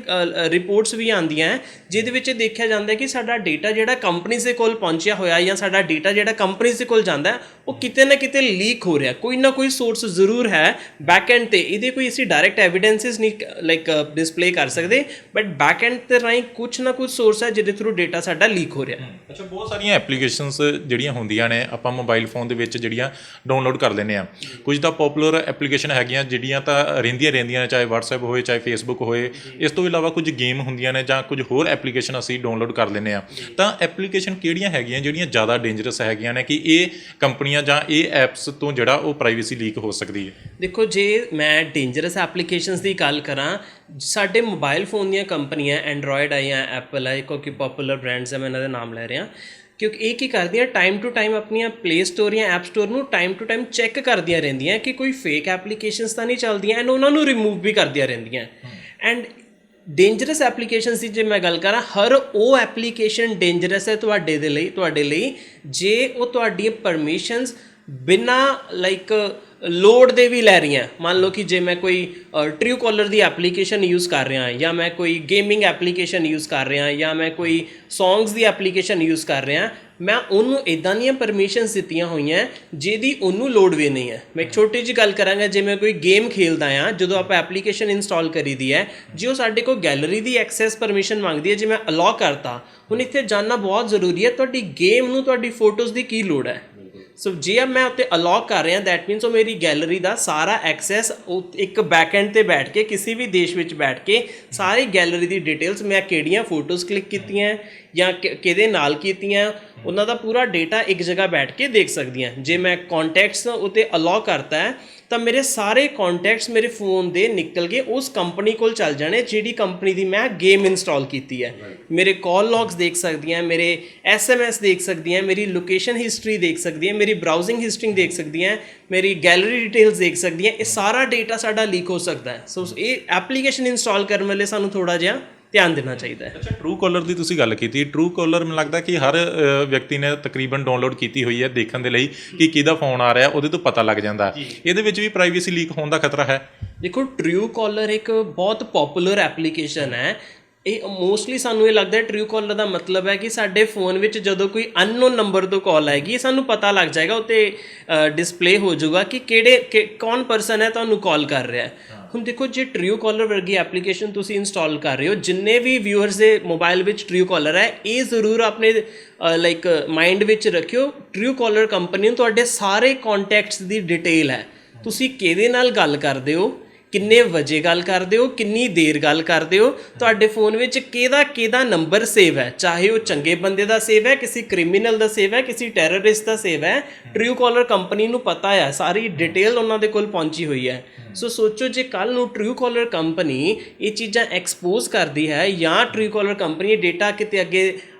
ਰਿਪੋਰਟਸ ਵੀ ਆਉਂਦੀਆਂ ਜਿਹਦੇ ਵਿੱਚ ਦੇਖਿਆ ਜਾਂਦਾ ਕਿ ਸਾਡਾ ਡੇਟਾ ਜਿਹੜਾ ਕੰਪਨੀਜ਼ ਦੇ ਕੋਲ ਪਹੁੰਚਿਆ ਹੋਇਆ ਜਾਂ ਸਾਡਾ ਡੇਟਾ ਜਿਹੜਾ ਕੰਪਨੀਜ਼ ਦੇ ਕੋਲ ਜਾਂਦਾ ਉਹ ਕਿਤੇ ਨਾ ਕਿਤੇ ਲੀਕ ਹੋ ਰਿਹਾ, ਕੋਈ ਨਾ ਕੋਈ ਸੋਰਸ ਜ਼ਰੂਰ ਹੈ ਬੈਕ ਐਂਡ 'ਤੇ। ਇਹਦੇ ਕੋਈ ਅਸੀਂ ਡਾਇਰੈਕਟ ਐਵੀਡੈਂਸਿਸ ਨਹੀਂ ਲਾਈਕ ਡਿਸਪਲੇ ਕਰ ਸਕਦੇ, ਬਟ ਬੈਕ ਐਂਡ 'ਤੇ ਰਾਹੀਂ ਕੁਛ ਨਾ ਕੁਛ ਸੋਰਸ ਹੈ ਜਿਹਦੇ ਥਰੂ ਡੇਟਾ ਸਾਡਾ ਲੀਕ ਹੋ ਰਿਹਾ। ਅੱਛਾ, ਬਹੁਤ ਸਾਰੀਆਂ ਐਪਲੀਕੇਸ਼ਨਸ ਜਿਹੜੀਆਂ ਹੁੰਦੀਆਂ ਨੇ ਆਪਾਂ ਮੋਬਾਈਲ ਫੋਨ ਦੇ ਵਿੱਚ ਜਿਹੜੀਆਂ ਡਾਊਨਲੋਡ ਕਰ ਲੈਂਦੇ ਹਾਂ। ਕੁਝ ਤਾਂ ਪੋਪੂਲਰ ਐਪਲੀਕੇਸ਼ਨ ਹੈਗੀਆਂ ਜਿਹੜੀਆਂ ਤਾਂ ਰਹਿੰਦੀਆਂ ਨੇ, ਚਾਹੇ WhatsApp ਹੋਏ ਚਾਹੇ Facebook ਹੋਏ। ਇਸ ਤੋਂ ਇਲਾਵਾ ਕੁਝ ਗੇਮ ਹੁੰਦੀਆਂ ਨੇ ਜਾਂ ਕੁਝ ਹੋਰ ਐਪਲੀਕੇਸ਼ਨ ਅਸੀਂ ਡਾਊਨਲੋਡ ਕਰ ਲੈਂਦੇ ਹਾਂ। ਤਾਂ ਐਪਲੀਕੇਸ਼ਨ ਕਿਹੜੀਆਂ ਹੈਗੀਆਂ ਜਿਹੜੀਆਂ ਜ਼ਿਆਦਾ ਡੇਂਜਰਸ ਹੈਗੀਆਂ ਨੇ ਕਿ ਇਹ ਕੰਪਨੀਆਂ ਜਾਂ ਇਹ ਐਪਸ ਤੋਂ ਜਿਹੜਾ ਉਹ ਪ੍ਰਾਈਵੇਸੀ ਲੀਕ ਹੋ ਸਕਦੀ ਹੈ? ਦੇਖੋ, ਜੇ ਮੈਂ ਡੇਂਜਰਸ ਐਪਲੀਕੇਸ਼ਨਸ ਦੀ ਗੱਲ ਕਰਾਂ, ਸਾਡੇ ਮੋਬਾਈਲ ਫੋਨ ਦੀਆਂ ਕੰਪਨੀਆਂ ਐਂਡਰੋਇਡ ਹੈ ਜਾਂ ਐਪਲ ਹੈ, ਕਿਉਂਕਿ ਪੋਪੂਲਰ ਬ੍ਰਾਂਡਸ ਹੈ, ਮੈਂ ਇਹਨਾਂ ਦੇ ਨਾਮ ਲੈ ਰਿਹਾ, ਕਿਉਂਕਿ ਇਹ ਕੀ ਕਰਦੀਆਂ ਟਾਈਮ ਟੂ ਟਾਈਮ ਆਪਣੀਆਂ ਪਲੇ ਸਟੋਰ ਜਾਂ ਐਪ ਸਟੋਰ ਨੂੰ ਟਾਈਮ ਟੂ ਟਾਈਮ ਚੈੱਕ ਕਰਦੀਆਂ ਰਹਿੰਦੀਆਂ ਕਿ ਕੋਈ ਫੇਕ ਐਪਲੀਕੇਸ਼ਨਸ ਤਾਂ ਨਹੀਂ ਚੱਲਦੀਆਂ ਐਂਡ ਉਹਨਾਂ ਨੂੰ ਰਿਮੂਵ ਵੀ ਕਰਦੀਆਂ ਰਹਿੰਦੀਆਂ। ਐਂਡ ਡੇਂਜਰਸ ਐਪਲੀਕੇਸ਼ਨਸ ਦੀ ਜੇ ਮੈਂ ਗੱਲ ਕਰਾਂ, ਹਰ ਉਹ ਐਪਲੀਕੇਸ਼ਨ ਡੇਂਜਰਸ ਹੈ ਤੁਹਾਡੇ ਲਈ ਜੇ ਉਹ ਤੁਹਾਡੀਆਂ ਪਰਮਿਸ਼ਨਸ ਬਿਨਾਂ ਲਾਈਕ ਲੋਡ ਦੇ ਵੀ ਲੈ ਰਹੀਆਂ। ਮੰਨ ਲਓ ਕਿ ਜੇ ਮੈਂ ਕੋਈ ਟਰੂ ਕਾਲਰ ਦੀ ਐਪਲੀਕੇਸ਼ਨ ਯੂਜ਼ ਕਰ ਰਿਹਾ ਜਾਂ ਮੈਂ ਕੋਈ ਗੇਮਿੰਗ ਐਪਲੀਕੇਸ਼ਨ ਯੂਜ਼ ਕਰ ਰਿਹਾ ਜਾਂ ਮੈਂ ਕੋਈ ਸੌਂਗਸ ਦੀ ਐਪਲੀਕੇਸ਼ਨ ਯੂਜ਼ ਕਰ ਰਿਹਾ, ਮੈਂ ਉਹਨੂੰ ਇੱਦਾਂ ਦੀਆਂ ਪਰਮਿਸ਼ਨਸ ਦਿੱਤੀਆਂ ਹੋਈਆਂ ਜਿਹਦੀ ਉਹਨੂੰ ਲੋਡ ਵੀ ਨਹੀਂ ਹੈ। ਮੈਂ ਇੱਕ ਛੋਟੀ ਜਿਹੀ ਗੱਲ ਕਰਾਂਗਾ, ਜੇ ਮੈਂ ਕੋਈ ਗੇਮ ਖੇਲਦਾ ਹਾਂ, ਜਦੋਂ ਆਪਾਂ ਐਪਲੀਕੇਸ਼ਨ ਇੰਸਟਾਲ ਕਰੀ ਦੀ ਹੈ, ਜੇ ਉਹ ਸਾਡੇ ਕੋਲ ਗੈਲਰੀ ਦੀ ਐਕਸੈਸ ਪਰਮਿਸ਼ਨ ਮੰਗਦੀ ਹੈ, ਜੇ ਮੈਂ ਅਲਾਓ ਕਰਤਾ, ਹੁਣ ਇੱਥੇ ਜਾਣਨਾ ਬਹੁਤ ਜ਼ਰੂਰੀ ਹੈ ਤੁਹਾਡੀ ਗੇਮ ਨੂੰ ਤੁਹਾਡੀ ਫੋਟੋਜ਼ ਦੀ ਕੀ ਲੋੜ ਹੈ। ਸੋ ਜੇ ਮੈਂ ਉੱਤੇ ਅਲਾਓ ਕਰ ਰਿਹਾ, ਦੈਟ ਮੀਨਸ ਉਹ ਮੇਰੀ ਗੈਲਰੀ ਦਾ ਸਾਰਾ ਐਕਸੈਸ ਇੱਕ ਬੈਕ ਐਂਡ 'ਤੇ ਬੈਠ ਕੇ ਕਿਸੇ ਵੀ ਦੇਸ਼ ਵਿੱਚ ਬੈਠ ਕੇ ਸਾਰੀ ਗੈਲਰੀ ਦੀ ਡਿਟੇਲਸ, ਮੈਂ ਕਿਹੜੀਆਂ ਫੋਟੋਜ਼ ਕਲਿੱਕ ਕੀਤੀਆਂ ਜਾਂ ਕਿਹਦੇ ਨਾਲ ਕੀਤੀਆਂ, ਉਹਨਾਂ ਦਾ ਪੂਰਾ ਡੇਟਾ ਇੱਕ ਜਗ੍ਹਾ ਬੈਠ ਕੇ ਦੇਖ ਸਕਦੀਆਂ। ਜੇ ਮੈਂ ਕੌਨਟੈਕਟਸ ਉੱਤੇ ਅਲਾਓ ਕਰਤਾ ਹੈ ਤਾਂ ਮੇਰੇ ਸਾਰੇ ਕੌਨਟੈਕਟਸ ਮੇਰੇ ਫ਼ੋਨ ਦੇ ਨਿਕਲ ਕੇ ਉਸ ਕੰਪਨੀ ਕੋਲ ਚੱਲ ਜਾਣੇ ਜਿਹੜੀ ਕੰਪਨੀ ਦੀ ਮੈਂ ਗੇਮ ਇੰਸਟਾਲ ਕੀਤੀ ਹੈ। ਮੇਰੇ ਕਾਲ ਲੌਗਸ ਦੇਖ ਸਕਦੀਆਂ, ਮੇਰੇ SMS ਦੇਖ ਸਕਦੀਆਂ, ਮੇਰੀ ਲੋਕੇਸ਼ਨ ਹਿਸਟਰੀ ਦੇਖ ਸਕਦੀਆਂ, ਮੇਰੀ ਬਰਾਊਜ਼ਿੰਗ ਹਿਸਟਰੀ ਦੇਖ ਸਕਦੀਆਂ, ਮੇਰੀ ਗੈਲਰੀ ਡਿਟੇਲਸ ਦੇਖ ਸਕਦੀਆਂ। ਇਹ ਸਾਰਾ ਡੇਟਾ ਸਾਡਾ ਲੀਕ ਹੋ ਸਕਦਾ ਹੈ। ਸੋ ਇਹ ਐਪਲੀਕੇਸ਼ਨ ਇੰਸਟਾਲ ਕਰਨ ਵੇਲੇ ਸਾਨੂੰ ਥੋੜ੍ਹਾ ਜਿਹਾ ਧਿਆਨ ਦੇਣਾ ਚਾਹੀਦਾ ਹੈ। ਅੱਛਾ, ਟਰੂ ਕਾਲਰ ਦੀ ਤੁਸੀਂ ਗੱਲ ਕੀਤੀ। ਟਰੂ ਕਾਲਰ ਮੈਨੂੰ ਲੱਗਦਾ ਕਿ ਹਰ ਵਿਅਕਤੀ ਨੇ ਤਕਰੀਬਨ ਡਾਊਨਲੋਡ ਕੀਤੀ ਹੋਈ ਹੈ ਦੇਖਣ ਦੇ ਲਈ ਕਿ ਕਿਹਦਾ ਫੋਨ ਆ ਰਿਹਾ, ਉਹਦੇ ਤੋਂ ਪਤਾ ਲੱਗ ਜਾਂਦਾ। ਇਹਦੇ ਵਿੱਚ ਵੀ ਪ੍ਰਾਈਵੇਸੀ ਲੀਕ ਹੋਣ ਦਾ ਖਤਰਾ ਹੈ? ਦੇਖੋ, ਟਰੂ ਕਾਲਰ ਇੱਕ ਬਹੁਤ ਪੋਪੂਲਰ ਐਪਲੀਕੇਸ਼ਨ ਹੈ। ਇਹ ਮੋਸਟਲੀ ਸਾਨੂੰ ਇਹ ਲੱਗਦਾ ਟਰੂ ਕਾਲਰ ਦਾ ਮਤਲਬ ਹੈ ਕਿ ਸਾਡੇ ਫੋਨ ਵਿੱਚ ਜਦੋਂ ਕੋਈ ਅਨਨੋਨ ਨੰਬਰ ਤੋਂ ਕਾਲ ਆਏਗੀ, ਸਾਨੂੰ ਪਤਾ ਲੱਗ ਜਾਏਗਾ, ਉੱਤੇ ਡਿਸਪਲੇ ਹੋ ਜਾਊਗਾ ਕਿ ਕੌਣ ਪਰਸਨ ਹੈ ਤੁਹਾਨੂੰ ਕਾਲ ਕਰ ਰਿਹਾ। ਹੁਣ ਦੇਖੋ, ਜੇ ਟਰੂ ਕਾਲਰ ਵਰਗੀ ਐਪਲੀਕੇਸ਼ਨ ਤੁਸੀਂ ਇੰਸਟਾਲ ਕਰ ਰਹੇ ਹੋ, ਜਿੰਨੇ ਵੀ ਵਿਊਅਰਸ ਦੇ ਮੋਬਾਈਲ ਵਿੱਚ ਟਰੂ ਕਾਲਰ ਹੈ, ਇਹ ਜ਼ਰੂਰ ਆਪਣੇ ਲਾਈਕ ਮਾਈਂਡ ਵਿੱਚ ਰੱਖਿਓ, ਟਰੂ ਕਾਲਰ ਕੰਪਨੀ ਨੂੰ ਤੁਹਾਡੇ ਸਾਰੇ ਕੌਨਟੈਕਟਸ ਦੀ ਡਿਟੇਲ ਹੈ। ਤੁਸੀਂ ਕਿਹਦੇ ਨਾਲ ਗੱਲ ਕਰਦੇ ਹੋ, ਕਿੰਨੇ ਵਜੇ ਗੱਲ ਕਰਦੇ ਹੋ, ਕਿੰਨੀ ਦੇਰ ਗੱਲ ਕਰਦੇ ਹੋ, ਤੁਹਾਡੇ ਫੋਨ ਵਿੱਚ ਕਿਹਦਾ ਨੰਬਰ ਸੇਵ ਹੈ, ਚਾਹੇ ਉਹ ਚੰਗੇ ਬੰਦੇ ਦਾ ਸੇਵ ਹੈ, ਕਿਸੇ ਕ੍ਰਿਮੀਨਲ ਦਾ ਸੇਵ ਹੈ, ਕਿਸੇ ਟੈਰਰਿਸਟ ਦਾ ਸੇਵ ਹੈ, ਟਰੂ ਕਾਲਰ ਕੰਪਨੀ ਨੂੰ ਪਤਾ ਹੈ, ਸਾਰੀ ਡਿਟੇਲ ਉਹਨਾਂ ਦੇ ਕੋਲ ਪਹੁੰਚੀ ਹੋਈ ਹੈ। ਸੋ ਸੋਚੋ ਜੇ ਕੱਲ ਨੂੰ Truecaller ਕੰਪਨੀ ਇਹ ਚੀਜ਼ਾਂ ਐਕਸਪੋਜ਼ ਕਰਦੀ ਹੈ ਜਾਂ Truecaller ਕੰਪਨੀ ਇਹ ਡੇਟਾ ਕਿਤੇ ਅੱਗੇ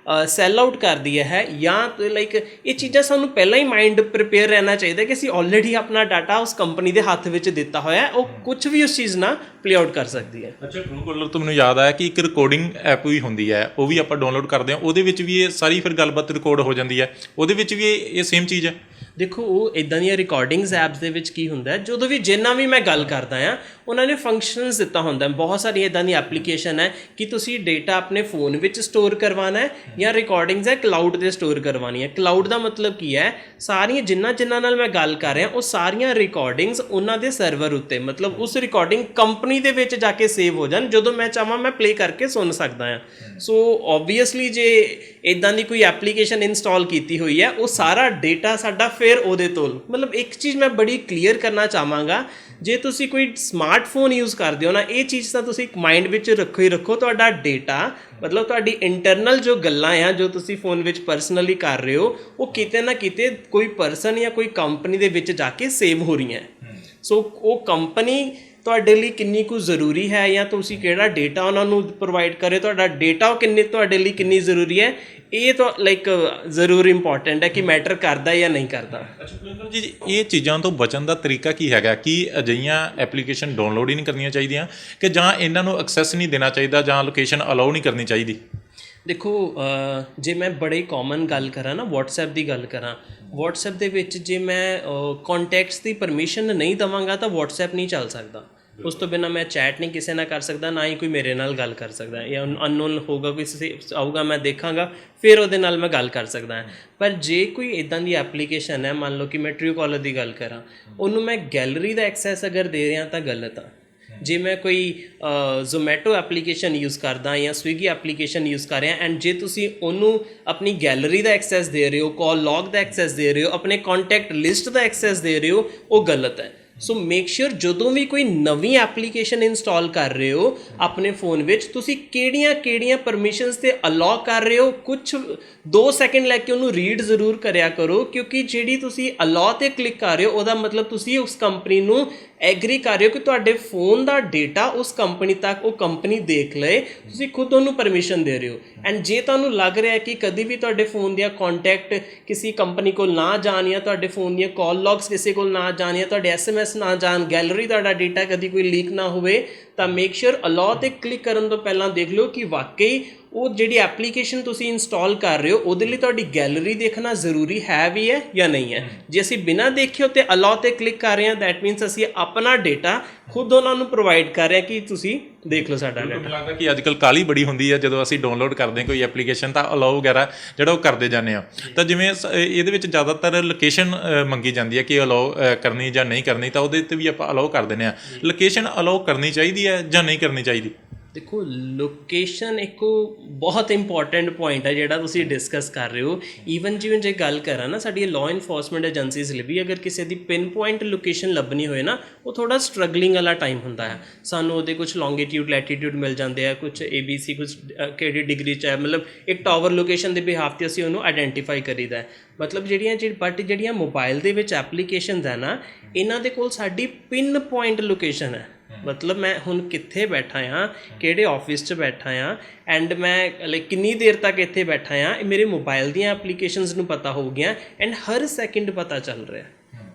ਸੈੱਲ ਆਊਟ ਕਰਦੀ ਹੈ ਜਾਂ ਲਾਈਕ ਇਹ ਚੀਜ਼ਾਂ ਸਾਨੂੰ ਪਹਿਲਾਂ ਹੀ ਮਾਈਂਡ ਪ੍ਰਿਪੇਅਰ ਰਹਿਣਾ ਚਾਹੀਦਾ ਕਿ ਅਸੀਂ ਆਲਰੇਡੀ ਆਪਣਾ ਡਾਟਾ ਉਸ ਕੰਪਨੀ ਦੇ ਹੱਥ ਵਿੱਚ ਦਿੱਤਾ ਹੋਇਆ ਉਹ ਕੁਝ ਵੀ ਉਸ ਚੀਜ਼ ਨਾਲ ਪਲੇ ਆਊਟ ਕਰ ਸਕਦੀ ਹੈ। ਅੱਛਾ, Truecaller ਤੋਂ ਮੈਨੂੰ ਯਾਦ ਆਇਆ ਕਿ ਇੱਕ ਰਿਕਾਰਡਿੰਗ ਐਪ ਵੀ ਹੁੰਦੀ ਹੈ, ਉਹ ਵੀ ਆਪਾਂ ਡਾਊਨਲੋਡ ਕਰਦੇ ਹਾਂ, ਉਹਦੇ ਵਿੱਚ ਵੀ ਇਹ ਸਾਰੀ ਫਿਰ ਗੱਲਬਾਤ ਰਿਕਾਰਡ ਹੋ ਜਾਂਦੀ ਹੈ, ਉਹਦੇ ਵਿੱਚ ਵੀ ਇਹ ਸੇਮ ਚੀਜ਼ ਹੈ। ਦੇਖੋ ਉਹ ਇੱਦਾਂ ਦੀਆਂ ਰਿਕਾਰਡਿੰਗਸ ਐਪਸ ਦੇ ਵਿੱਚ ਕੀ ਹੁੰਦਾ ਜਦੋਂ ਵੀ ਜਿੰਨਾ ਵੀ ਮੈਂ ਗੱਲ ਕਰਦਾ ਹਾਂ ਉਹਨਾਂ ਨੇ ਫੰਕਸ਼ਨਸ ਦਿੱਤਾ ਹੁੰਦਾ। ਬਹੁਤ ਸਾਰੀਆਂ ਇੱਦਾਂ ਦੀਆਂ ਐਪਲੀਕੇਸ਼ਨ ਹੈ ਕਿ ਤੁਸੀਂ ਡੇਟਾ ਆਪਣੇ ਫੋਨ ਵਿੱਚ ਸਟੋਰ ਕਰਵਾਉਣਾ ਹੈ ਜਾਂ ਰਿਕਾਰਡਿੰਗਸ ਹੈ ਕਲਾਊਡ 'ਤੇ ਸਟੋਰ ਕਰਵਾਉਣੀ ਹੈ। ਕਲਾਊਡ ਦਾ ਮਤਲਬ ਕੀ ਹੈ, ਸਾਰੀਆਂ ਜਿਨ੍ਹਾਂ ਨਾਲ ਮੈਂ ਗੱਲ ਕਰ ਰਿਹਾ ਉਹ ਸਾਰੀਆਂ ਰਿਕਾਰਡਿੰਗਸ ਉਹਨਾਂ ਦੇ ਸਰਵਰ ਉੱਤੇ ਮਤਲਬ ਉਸ ਰਿਕਾਰਡਿੰਗ ਕੰਪਨੀ ਦੇ ਵਿੱਚ ਜਾ ਕੇ ਸੇਵ ਹੋ ਜਾਣ, ਜਦੋਂ ਮੈਂ ਚਾਹਾਂ ਮੈਂ ਪਲੇ ਕਰਕੇ ਸੁਣ ਸਕਦਾ ਹਾਂ। ਸੋ ਓਬਵੀਅਸਲੀ ਜੇ ਇੱਦਾਂ ਦੀ ਕੋਈ ਐਪਲੀਕੇਸ਼ਨ ਇੰਸਟਾਲ ਕੀਤੀ ਹੋਈ ਹੈ ਉਹ ਸਾਰਾ ਡੇਟਾ ਸਾਡਾ ਫਿਰ ਉਹਦੇ ਤੋਂ ਮਤਲਬ ਇੱਕ ਚੀਜ਼ ਮੈਂ ਬੜੀ ਕਲੀਅਰ ਕਰਨਾ ਚਾਹਾਂਗਾ, ਜੇ ਤੁਸੀਂ ਕੋਈ ਸਮਾਰਟਫੋਨ ਯੂਜ਼ ਕਰਦੇ ਹੋ ਨਾ ਇਹ ਚੀਜ਼ ਤਾਂ ਤੁਸੀਂ ਮਾਈਂਡ ਵਿੱਚ ਰੱਖੋ ਹੀ ਰੱਖੋ, ਤੁਹਾਡਾ ਡੇਟਾ ਮਤਲਬ ਤੁਹਾਡੀ ਇੰਟਰਨਲ ਜੋ ਗੱਲਾਂ ਆ ਜੋ ਤੁਸੀਂ ਫੋਨ ਵਿੱਚ ਪਰਸਨਲੀ ਕਰ ਰਹੇ ਹੋ ਉਹ ਕਿਤੇ ਨਾ ਕਿਤੇ ਕੋਈ ਪਰਸਨ ਜਾਂ ਕੋਈ ਕੰਪਨੀ ਦੇ ਵਿੱਚ ਜਾ ਕੇ ਸੇਵ ਹੋ ਰਹੀਆਂ। ਸੋ ਉਹ ਕੰਪਨੀ ਤੁਹਾਡੇ ਲਈ ਕਿੰਨੀ ਕੁ ਜ਼ਰੂਰੀ ਹੈ ਜਾਂ ਤੁਸੀਂ ਕਿਹੜਾ ਡੇਟਾ ਉਹਨਾਂ ਨੂੰ ਪ੍ਰੋਵਾਈਡ ਕਰੇ, ਤੁਹਾਡਾ ਡੇਟਾ ਉਹ ਤੁਹਾਡੇ ਲਈ ਕਿੰਨੀ ਜ਼ਰੂਰੀ ਹੈ, ਇਹ ਤਾਂ ਲਾਈਕ ਜ਼ਰੂਰ ਇੰਪੋਰਟੈਂਟ ਹੈ ਕਿ ਮੈਟਰ ਕਰਦਾ ਜਾਂ ਨਹੀਂ ਕਰਦਾ। ਅੱਛਾ ਜੀ, ਇਹ ਚੀਜ਼ਾਂ ਤੋਂ ਬਚਣ ਦਾ ਤਰੀਕਾ ਕੀ ਹੈਗਾ? ਕਿ ਅਜਿਹੀਆਂ ਐਪਲੀਕੇਸ਼ਨ ਡਾਊਨਲੋਡ ਹੀ ਨਹੀਂ ਕਰਨੀਆਂ ਚਾਹੀਦੀਆਂ ਕਿ ਜਾਂ ਇਹਨਾਂ ਨੂੰ ਐਕਸੈਸ ਨਹੀਂ ਦੇਣਾ ਚਾਹੀਦਾ ਜਾਂ ਲੋਕੇਸ਼ਨ ਅਲਾਉ ਨਹੀਂ ਕਰਨੀ ਚਾਹੀਦੀ? ਦੇਖੋ ਜੇ ਮੈਂ ਬੜੇ ਕਾਮਨ ਗੱਲ ਕਰਾਂ ਨਾ WhatsApp ਦੀ ਗੱਲ ਕਰਾਂ, WhatsApp ਦੇ ਵਿੱਚ ਜੇ ਮੈਂ ਕੰਟੈਕਟਸ ਦੀ ਪਰਮਿਸ਼ਨ ਨਹੀਂ ਦੇਵਾਂਗਾ ਤਾਂ WhatsApp ਨਹੀਂ ਚੱਲ ਸਕਦਾ। ਉਸ ਤੋਂ ਬਿਨਾਂ ਮੈਂ ਚੈਟ ਨਹੀਂ ਕਿਸੇ ਨਾਲ ਕਰ ਸਕਦਾ, ਨਾ ਹੀ ਕੋਈ ਮੇਰੇ ਨਾਲ ਗੱਲ ਕਰ ਸਕਦਾ ਜਾਂ ਅਨਨੋਨ ਹੋਊਗਾ ਕੋਈ ਆਊਗਾ ਮੈਂ ਦੇਖਾਂਗਾ ਫਿਰ ਉਹਦੇ ਨਾਲ ਮੈਂ ਗੱਲ ਕਰ ਸਕਦਾ ਹਾਂ। ਪਰ ਜੇ ਕੋਈ ਇੱਦਾਂ ਦੀ ਐਪਲੀਕੇਸ਼ਨ ਹੈ, ਮੰਨ ਲਓ ਕਿ ਮੈਂ Truecaller ਦੀ ਗੱਲ ਕਰਾਂ, ਉਹਨੂੰ ਮੈਂ ਗੈਲਰੀ ਦਾ ਐਕਸੈਸ ਅਗਰ ਦੇ ਰਿਹਾ ਤਾਂ ਗਲਤ ਆ। ਜੇ ਮੈਂ ਕੋਈ ਜ਼ੋਮੈਟੋ ਐਪਲੀਕੇਸ਼ਨ ਯੂਜ਼ ਕਰਦਾ ਜਾਂ ਸਵਿਗੀ ਐਪਲੀਕੇਸ਼ਨ ਯੂਜ਼ ਕਰ ਰਿਹਾ ਐਂਡ ਜੇ ਤੁਸੀਂ ਉਹਨੂੰ ਆਪਣੀ ਗੈਲਰੀ ਦਾ ਐਕਸੈਸ ਦੇ ਰਹੇ ਹੋ, ਕਾਲ ਲੌਗ ਦਾ ਐਕਸੈਸ ਦੇ ਰਹੇ ਹੋ, ਆਪਣੇ ਕੰਟੈਕਟ ਲਿਸਟ ਦਾ ਐਕਸੈਸ ਦੇ ਰਹੇ ਹੋ, ਉਹ ਗਲਤ ਹੈ। ਸੋ ਮੇਕ ਸ਼ੋਰ ਜਦੋਂ ਵੀ ਕੋਈ ਨਵੀਂ ਐਪਲੀਕੇਸ਼ਨ ਇੰਸਟਾਲ ਕਰ ਰਹੇ ਹੋ ਆਪਣੇ ਫੋਨ ਵਿੱਚ ਤੁਸੀਂ ਕਿਹੜੀਆਂ ਪਰਮਿਸ਼ਨਸ 'ਤੇ ਅਲਾਉ ਕਰ ਰਹੇ ਹੋ, ਕੁਛ 2 ਸੈਕਿੰਡ ਲੈ ਕੇ ਉਹਨੂੰ ਰੀਡ ਜ਼ਰੂਰ ਕਰਿਆ ਕਰੋ, ਕਿਉਂਕਿ ਜਿਹੜੀ ਤੁਸੀਂ ਅਲਾਉ 'ਤੇ ਕਲਿੱਕ ਕਰ ਰਹੇ ਹੋ ਉਹਦਾ ਮਤਲਬ ਤੁਸੀਂ ਉਸ ਕੰਪਨੀ ਨੂੰ ਐਗਰੀ ਕਰ ਰਹੇ ਹੋ ਕਿ ਤੁਹਾਡੇ ਫੋਨ ਦਾ ਡੇਟਾ ਉਸ ਕੰਪਨੀ ਤੱਕ ਉਹ ਕੰਪਨੀ ਦੇਖ ਲਏ, ਤੁਸੀਂ ਖੁਦ ਉਹਨੂੰ ਪਰਮਿਸ਼ਨ ਦੇ ਰਹੇ ਹੋ। ਐਂਡ ਜੇ ਤੁਹਾਨੂੰ ਲੱਗ ਰਿਹਾ ਕਿ ਕਦੀ ਵੀ ਤੁਹਾਡੇ ਫੋਨ ਦੀਆਂ ਕੰਟੈਕਟ ਕਿਸੇ ਕੰਪਨੀ ਕੋਲ ਨਾ ਜਾਣ ਜਾਂ ਤੁਹਾਡੇ ਫੋਨ ਦੀਆਂ ਕਾਲ ਲੌਗਸ ਕਿਸੇ ਕੋਲ ਨਾ ਜਾਣ ਜਾਂ ਤੁਹਾਡੇ SMS ਨਾ ਜਾਣ, ਗੈਲਰੀ ਤੁਹਾਡਾ ਡੇਟਾ ਕਦੀ ਕੋਈ ਲੀਕ ਨਾ ਹੋਵੇ, ਤਾਂ ਮੇਕ ਸ਼ੋਰ ਅਲਾਉ 'ਤੇ ਕਲਿੱਕ ਕਰਨ ਤੋਂ ਪਹਿਲਾਂ ਦੇਖ ਲਓ ਕਿ ਵਾਕਈ ਉਹ ਜਿਹੜੀ ਐਪਲੀਕੇਸ਼ਨ ਤੁਸੀਂ ਇੰਸਟਾਲ ਕਰ ਰਹੇ ਹੋ ਉਹਦੇ ਲਈ ਤੁਹਾਡੀ ਗੈਲਰੀ ਦੇਖਣਾ ਜ਼ਰੂਰੀ ਹੈ ਵੀ ਹੈ ਜਾਂ ਨਹੀਂ ਹੈ। ਜੇ ਅਸੀਂ ਬਿਨਾਂ ਦੇਖਿਓ ਤੇ ਅਲਾਉ 'ਤੇ ਕਲਿੱਕ ਕਰ ਰਹੇ ਹਾਂ ਦੈਟ ਮੀਨਸ ਅਸੀਂ ਆਪਣਾ ਡੇਟਾ ਖੁਦ ਉਹਨਾਂ ਨੂੰ ਪ੍ਰੋਵਾਈਡ ਕਰ ਰਹੇ ਹਾਂ ਕਿ ਤੁਸੀਂ ਦੇਖ ਲਓ ਸਾਡਾ ਡਾਟਾ। ਮੈਨੂੰ ਲੱਗਦਾ ਕਿ ਅੱਜ ਕੱਲ੍ਹ ਕਾਹਲੀ ਬੜੀ ਹੁੰਦੀ ਹੈ ਜਦੋਂ ਅਸੀਂ ਡਾਊਨਲੋਡ ਕਰਦੇ ਹਾਂ ਕੋਈ ਐਪਲੀਕੇਸ਼ਨ ਤਾਂ ਅਲਾਉ ਵਗੈਰਾ ਜਿਹੜਾ ਉਹ ਕਰਦੇ ਜਾਂਦੇ ਹਾਂ, ਤਾਂ ਜਿਵੇਂ ਇਹਦੇ ਵਿੱਚ ਜ਼ਿਆਦਾਤਰ ਲੋਕੇਸ਼ਨ ਮੰਗੀ ਜਾਂਦੀ ਹੈ ਕਿ ਅਲਾਉ ਕਰਨੀ ਜਾਂ ਨਹੀਂ ਕਰਨੀ, ਤਾਂ ਉਹਦੇ 'ਤੇ ਵੀ ਆਪਾਂ ਅਲਾਉ ਕਰ ਦਿੰਦੇ ਹਾਂ। ਲੋਕੇਸ਼ਨ ਅਲਾਉ ਕਰਨੀ ਚਾਹੀਦੀ ਹੈ ਜਾਂ ਨਹੀਂ ਕਰਨੀ ਚਾਹੀਦੀ? ਦੇਖੋ ਲੋਕੇਸ਼ਨ ਇੱਕ ਬਹੁਤ ਇੰਪੋਰਟੈਂਟ ਪੁਆਇੰਟ ਹੈ ਜਿਹੜਾ ਤੁਸੀਂ ਡਿਸਕਸ ਕਰ ਰਹੇ ਹੋ। ਈਵਨ ਜਿਵੇਂ ਜੇ ਗੱਲ ਕਰਾਂ ਨਾ ਸਾਡੀ ਲਾਅ ਇਨਫੋਰਸਮੈਂਟ ਏਜੰਸੀਜ਼ ਲਈ ਵੀ ਅਗਰ ਕਿਸੇ ਦੀ ਪਿਨ ਪੁਆਇੰਟ ਲੋਕੇਸ਼ਨ ਲੱਭਣੀ ਹੋਏ ਨਾ ਉਹ ਥੋੜ੍ਹਾ ਸਟਰਗਲਿੰਗ ਵਾਲਾ ਟਾਈਮ ਹੁੰਦਾ ਹੈ। ਸਾਨੂੰ ਉਹਦੇ ਕੁਝ ਲੌਂਗੀਟਿਊਡ ਲੈਟੀਟਿਊਡ ਮਿਲ ਜਾਂਦੇ ਆ, ਕੁਝ ABC ਕੁਝ ਕਿਹੜੀ ਡਿਗਰੀ 'ਚ ਹੈ, ਮਤਲਬ ਇੱਕ ਟਾਵਰ ਲੋਕੇਸ਼ਨ ਦੇ ਬਿਹਾਫ 'ਤੇ ਅਸੀਂ ਉਹਨੂੰ ਆਈਡੈਂਟੀਫਾਈ ਕਰੀਦਾ। ਮਤਲਬ ਜਿਹੜੀਆਂ ਮੋਬਾਈਲ ਦੇ ਵਿੱਚ ਐਪਲੀਕੇਸ਼ਨਸ ਹੈ ਨਾ ਇਹਨਾਂ ਦੇ ਕੋਲ ਸਾਡੀ ਪਿਨ ਪੁਆਇੰਟ ਲੋਕੇਸ਼ਨ ਹੈ। ਮਤਲਬ ਮੈਂ ਹੁਣ ਕਿੱਥੇ ਬੈਠਾ ਹਾਂ, ਕਿਹੜੇ ਆਫਿਸ 'ਚ ਬੈਠਾ ਹਾਂ ਐਂਡ ਮੈਂ ਲਾਈਕ ਕਿੰਨੀ ਦੇਰ ਤੱਕ ਇੱਥੇ ਬੈਠਾ ਹਾਂ, ਇਹ ਮੇਰੇ ਮੋਬਾਈਲ ਦੀਆਂ ਐਪਲੀਕੇਸ਼ਨਸ ਨੂੰ ਪਤਾ ਹੋ ਗਿਆ ਐਂਡ ਹਰ ਸੈਕਿੰਡ ਪਤਾ ਚੱਲ ਰਿਹਾ।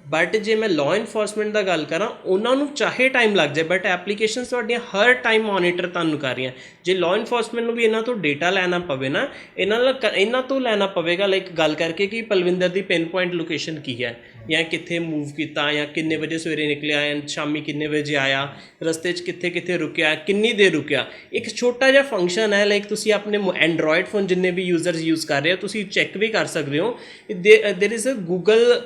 ਬਟ ਜੇ ਮੈਂ ਲਾਅ ਇਨਫੋਰਸਮੈਂਟ ਦਾ ਗੱਲ ਕਰਾਂ ਉਹਨਾਂ ਨੂੰ ਚਾਹੇ ਟਾਈਮ ਲੱਗ ਜਾਏ ਬਟ ਐਪਲੀਕੇਸ਼ਨਸ ਤੁਹਾਡੀਆਂ ਹਰ ਟਾਈਮ ਮੋਨੀਟਰ ਤੁਹਾਨੂੰ ਕਰ ਰਹੀਆਂ। ਜੇ ਲਾਅ ਇਨਫੋਰਸਮੈਂਟ ਨੂੰ ਵੀ ਇਹਨਾਂ ਤੋਂ ਡੇਟਾ ਲੈਣਾ ਪਵੇ ਨਾ ਇਹਨਾਂ ਤੋਂ ਲੈਣਾ ਪਵੇਗਾ ਲਾਈਕ ਗੱਲ ਕਰਕੇ ਕਿ ਪਲਵਿੰਦਰ ਦੀ ਪਿਨ ਪੁਆਇੰਟ ਲੋਕੇਸ਼ਨ ਕੀ ਹੈ ਜਾਂ ਕਿੱਥੇ ਮੂਵ ਕੀਤਾ ਜਾਂ ਕਿੰਨੇ ਵਜੇ ਸਵੇਰੇ ਨਿਕਲਿਆ ਜਾਂ ਸ਼ਾਮੀ ਕਿੰਨੇ ਵਜੇ ਆਇਆ, ਰਸਤੇ 'ਚ ਕਿੱਥੇ ਰੁਕਿਆ, ਕਿੰਨੀ ਦੇਰ ਰੁਕਿਆ। ਇੱਕ ਛੋਟਾ ਜਿਹਾ ਫੰਕਸ਼ਨ ਹੈ ਲਾਈਕ ਤੁਸੀਂ ਆਪਣੇ ਐਂਡਰੋਇਡ ਫੋਨ ਜਿੰਨੇ ਵੀ ਯੂਜ਼ਰਸ ਯੂਜ਼ ਕਰ ਰਹੇ ਹੋ ਤੁਸੀਂ ਚੈੱਕ ਵੀ ਕਰ ਸਕਦੇ ਹੋ। There is a Google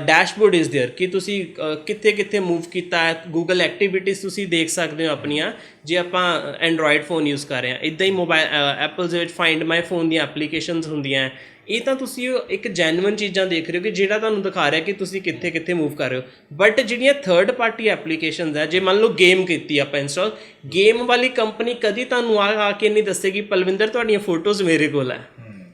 dashboard is there ਕਿ ਤੁਸੀਂ ਕਿੱਥੇ ਮੂਵ ਕੀਤਾ ਹੈ, ਗੂਗਲ ਐਕਟੀਵਿਟੀਜ਼ ਤੁਸੀਂ ਦੇਖ ਸਕਦੇ ਹੋ ਆਪਣੀਆਂ ਜੇ ਆਪਾਂ ਐਂਡਰੋਇਡ ਫੋਨ ਯੂਜ਼ ਕਰ ਰਹੇ ਹਾਂ। ਇੱਦਾਂ ਹੀ ਮੋਬਾਈਲ ਐਪਲ ਦੇ ਵਿੱਚ ਫਾਈਂਡ ਮਾਈ ਫੋਨ ਦੀਆਂ ਐਪਲੀਕੇਸ਼ਨਸ ਹੁੰਦੀਆਂ। ਇਹ ਤਾਂ ਤੁਸੀਂ ਇੱਕ ਜੈਨੂਅਨ ਚੀਜ਼ਾਂ ਦੇਖ ਰਹੇ ਹੋ ਕਿ ਜਿਹੜਾ ਤੁਹਾਨੂੰ ਦਿਖਾ ਰਿਹਾ ਕਿ ਤੁਸੀਂ ਕਿੱਥੇ ਮੂਵ ਕਰ ਰਹੇ ਹੋ। ਬਟ ਜਿਹੜੀਆਂ ਥਰਡ ਪਾਰਟੀ ਐਪਲੀਕੇਸ਼ਨਸ ਹੈ, ਜੇ ਮੰਨ ਲਓ ਗੇਮ ਕੀਤੀ ਆਪਾਂ ਇੰਸਟਾਲ, ਗੇਮ ਵਾਲੀ ਕੰਪਨੀ ਕਦੀ ਤੁਹਾਨੂੰ ਆ ਕੇ ਨਹੀਂ ਦੱਸੇਗੀ ਪਲਵਿੰਦਰ ਤੁਹਾਡੀਆਂ ਫੋਟੋਜ਼ ਮੇਰੇ ਕੋਲ ਹੈ।